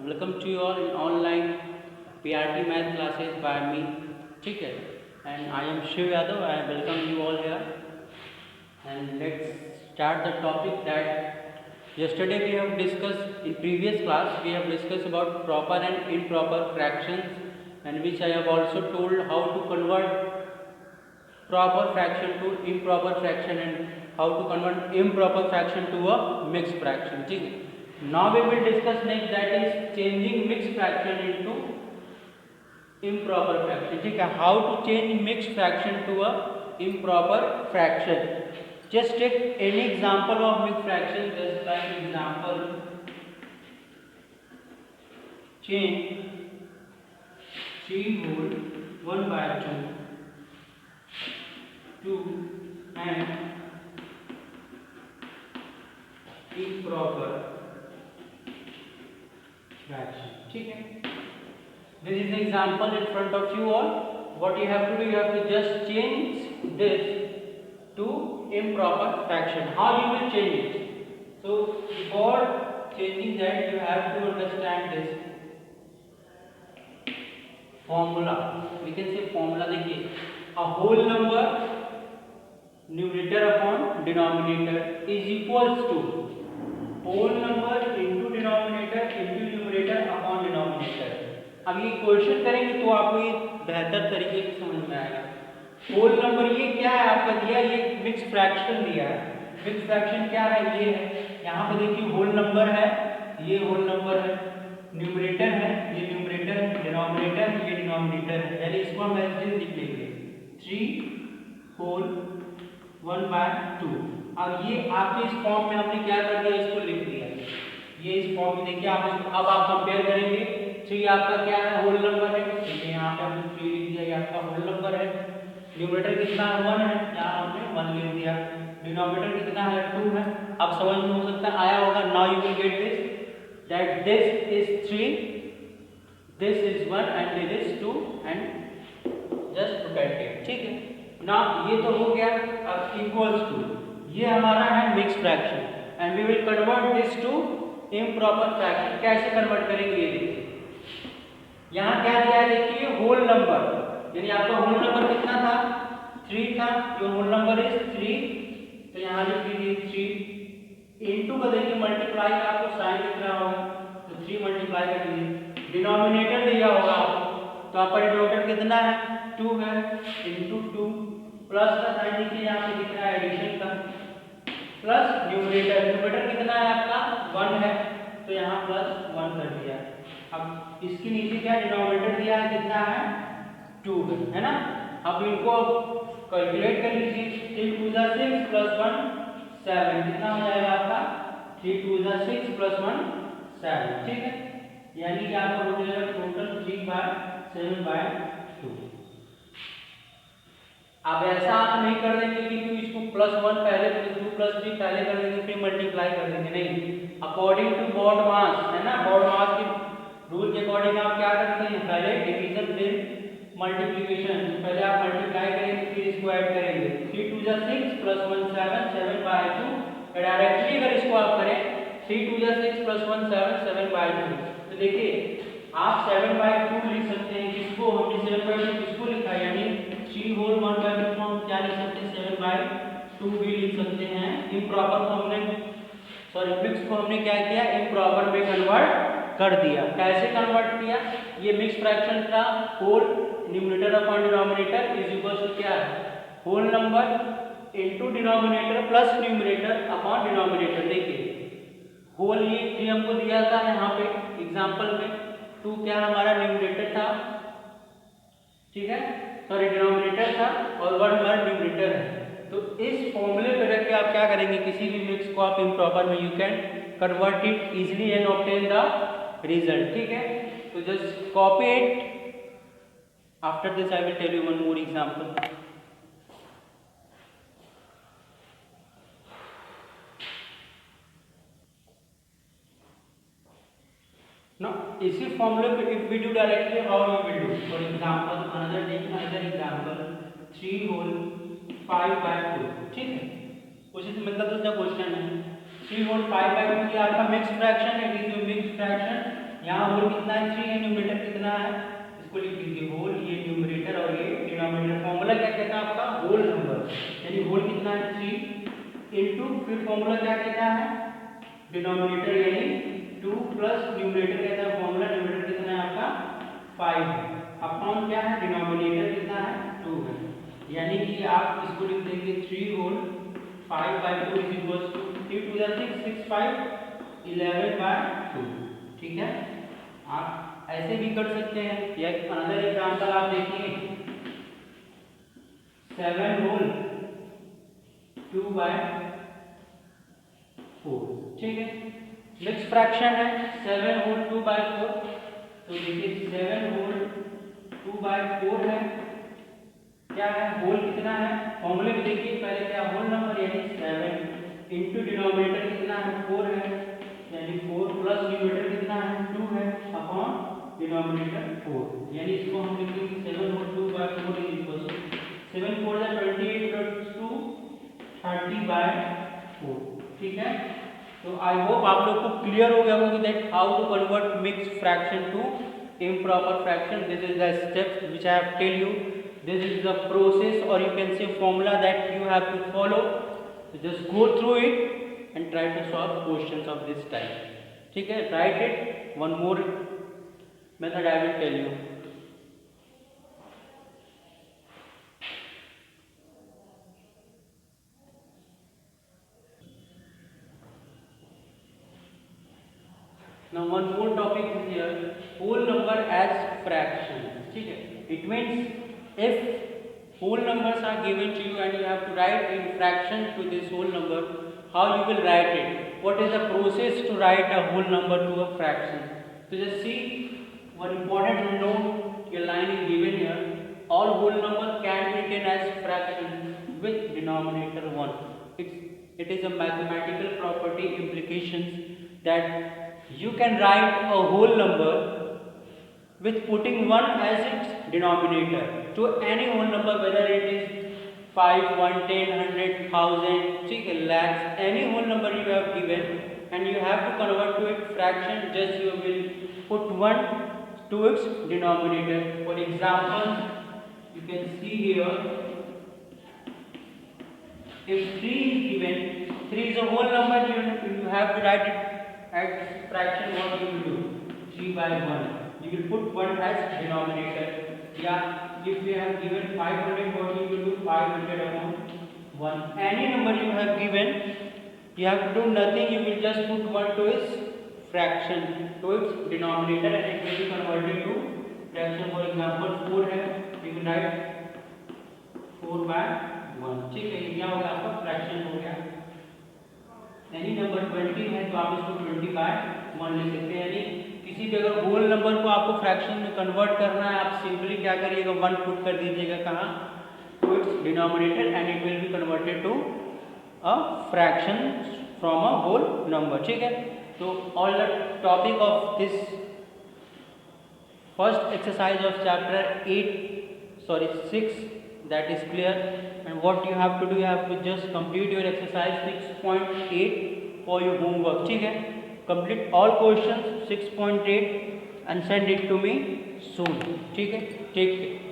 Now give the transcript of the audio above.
Welcome to you all in online PRT math classes by me. ठीक है, and I am Shiv Yadav. I welcome you all here and let's start the topic that yesterday we have discussed. In previous class we have discussed about proper and improper fractions, and which I have also told how to convert proper fraction to improper fraction and how to convert improper fraction to a mixed fraction. ठीक है, now we will discuss next, that is changing mixed fraction into improper fraction. ठीक है, how to change mixed fraction to a improper fraction. Just take any example of mixed fraction, just like example change 3 whole 1 by 2 to an improper fraction. ठीक है, this is the example in front of you all. What you have to do, you have to just change this to improper fraction. How you will change it? So before changing that, you have to understand this formula. We can say formula. देखिए, a whole number numerator upon denominator is equals to whole number into denominator into numerator upon denominator. अब ये question करेंगे तो आपको ये बेहतर तरीके से समझ में आएगा. होल नंबर ये क्या है आपका दिया, ये मिक्स फ्रैक्शन दिया है. मिक्स फ्रैक्शन क्या है, ये है. यहाँ पे देखिए होल नंबर है, ये होल नंबर है, न्यूमरेटर है, ये न्यूमरेटर है, डिनोमिनेटर ये डिनोमिनेटर है. यानी इसको हम ऐसे लिख लेंगे 3 होल 1 by 2. अब ये आपके इस फॉर्म में हमने क्या कर दिया, इसको लिख दिया. ये इस फॉर्म में देखिए आप इसको अब आप कंपेयर करेंगे. 3 आपका क्या है, होल नंबर है, देखिए यहाँ पे हमने 3 लिख दिया, ये आपका होल नंबर है. न्यूमरेटर कितना है, 1 है, यहाँ हमने 1 लिख दिया. डिनोमिनेटर कितना है, 2 है. अब समझ में हो सकता है आया होगा. Now you will get this that this is 3, this is 1 and this is 2 and just put it. ठीक है, ना ये तो हो गया. अब इक्वल्स टू ये हमारा है mix fraction and we will convert this to improper fraction. कैसे कन्वर्ट करेंगे ये देखिए. यहाँ क्या दिया है, देखिए होल नंबर, यानी आपका होल नंबर कितना था, 3 था. जो होल नंबर इज 3, तो यहाँ लिख दीजिए 3 इनटू का देखिए मल्टीप्लाई का आपको साइन दिख रहा होगा, तो 3 मल्टीप्लाई कर दीजिए. डिनोमिनेटर दिया होगा आपको, तो आपका डिनोमिनेटर कितना है, 2 है, इनटू 2 प्लस का साइन देखिए यहाँ पे दिख रहा है एडिशन का, प्लस न्यूमरेटर. न्यूमरेटर कितना है आपका 1 है, तो यहाँ प्लस 1 कर दिया. अब इसके नीचे क्या डिनोमिनेटर दिया है, कितना है 2 है ना. अब इनको कैलकुलेट कर लीजिए. 3 2 6 प्लस 1 7, कितना हो जाएगा आपका 3 2 6 प्लस 1 7. ठीक है, यानी कि आपका हो जाएगा टोटल 3 by 7 by 2. अब ऐसा आप नहीं कर देंगे कि इसको प्लस 1 पहले प्लस 2 प्लस 3 पहले कर देंगे फिर मल्टीप्लाई कर देंगे. नहीं, अकॉर्डिंग टू बॉड मास है ना, बॉड मास के रूल के अकॉर्डिंग आप क्या करते हैं, पहले डिवीजन फिर मल्टीप्लिकेशन. पहले आप मल्टीप्लाई करेंगे फिर इसको ऐड करेंगे. 3 2 6 प्लस 1 7 7 by 2. डायरेक्टली अगर इसको आप करें 3 2 6 प्लस 1 7 7 by 2, तो देखिए आप 7 by 2 लिख सकते हैं. किसको हमने 7 by 2 किसको लिखा, यानी 3 होल 1 by 2 को हम क्या लिख सकते हैं, 7 by 2 भी लिख सकते हैं. इम्प्रॉपर को हमने मिक्स को हमने क्या किया, इम्प्रॉपर में कन्वर्ट कर दिया. कैसे कन्वर्ट किया, ये मिक्स फ्रैक्शन था. Whole numerator upon denominator is equal to क्या है, whole number into denominator plus numerator upon denominator. देखिए होल ये 3 हमको दिया था यहाँ पे एग्जांपल में, 2 क्या हमारा न्यूमरेटर था, ठीक है, सॉरी डिनोमिनेटर था, और 1 हमारा न्यूमरेटर है. तो इस फॉर्मूले पे रख के आप क्या करेंगे, किसी भी मिक्स को आप इम्प्रॉपर में you can convert it easily and obtain the result. ठीक है, तो just copy it. After this I will tell you one more example. Now, इसी फॉर्मूले पे if we do directly how we will do. For example another example 3 whole 5 by 2. ठीक है, उसी से मतलब दूसरा क्वेश्चन है 3 होल 5 by 2 ये आपका मिक्स फ्रैक्शन है. इट इज मिक्स फ्रैक्शन यहाँ होल कितना है 3 है, न्यूमरेटर कितना है, इसको लिख लीजिए होल, ये न्यूमरेटर और ये डिनोमिनेटर। फॉर्मूला क्या कहता है आपका, होल नंबर, यानी होल कितना है 3 इंटू, फिर फॉर्मूला क्या कहता है डिनोमिनेटर यानी 2 प्लस न्यूमरेटर कहता है फॉर्मूला, न्यूमरेटर कितना है आपका 5 है, अपॉन क्या है डिनोमिनेटर कितना है 2 है, यानी कि आप इसको लिख देंगे 3 whole 5/2 is equals to 3 to the 6 6 5 11/2। ठीक है, आप ऐसे भी कर सकते हैं, या अनदर एग्जांपल आप देखिए 7 होल 2/4। ठीक है, मिक्स फ्रैक्शन है 7 होल 2/4, तो देखिए 7 होल 2/4 है, क्या है होल कितना है, फॉर्मूले में देखिए पहले क्या होल नंबर यानी 7 इंटू डिनोमिनेटर कितना है 4 है, यानी 4 प्लस न्यूमरेटर कितना है 2 है, अपॉन डिनोमिनेटर 4, यानी इसको हम लिखेंगे 7 whole 2/4 is equal to 7 4 = 28 plus 2 30/4। ठीक है, तो आई होप आप लोग को क्लियर हो गया होगा कि that how to convert mixed fraction to improper fraction. This is the steps which I have tell you. This is the process, or you can say formula, that you have to follow. So just go through it and try to solve questions of this type. ठीक है, write it. One more method I will tell you. Now one more topic is here, whole number as fraction. ठीक है, it means if whole numbers are given to you and you have to write in fraction to this whole number, how you will write it, what is the process to write a whole number to a fraction. So just see one important note, your line is given here, all whole number can be written as fraction with denominator 1. It is a mathematical property implications that you can write a whole number with putting 1 as its denominator to any whole number, whether it is 5, 1, 10, 100, 1000, lakhs, any whole number you have given, and you have to convert to its fraction. Just you will put 1 to its denominator. For example, you can see here, if 3 is given, 3 is a whole number, you have to write it at fraction. What you will do, 3/1, you will put 1 as denominator. Yeah, if you have given 500, what you will do, 500 upon 1. Any number you have given, you have to do nothing, you will just put 1 to its fraction, to its denominator, and it will be converted to fraction. For example 4 है, you will write 4/1. ठीक है, ये क्या होगा आपका fraction हो गया. यानी नंबर 20 है तो आप इसको 20/1 लिख सकते हैं. यानी किसी भी अगर होल नंबर को आपको फ्रैक्शन में कन्वर्ट करना है, आप सिंपली क्या करिएगा, 1 पुट कर दीजिएगा कहाँ, to its denominator, and it will be converted to a fraction from a whole number. ठीक है, तो all the topic of this first exercise of chapter 6 that is clear, and what you have to do, you have to just complete your exercise 6.8 for your homework. ठीक है, complete all questions 6.8 and send it to me soon. ठीक है, take care.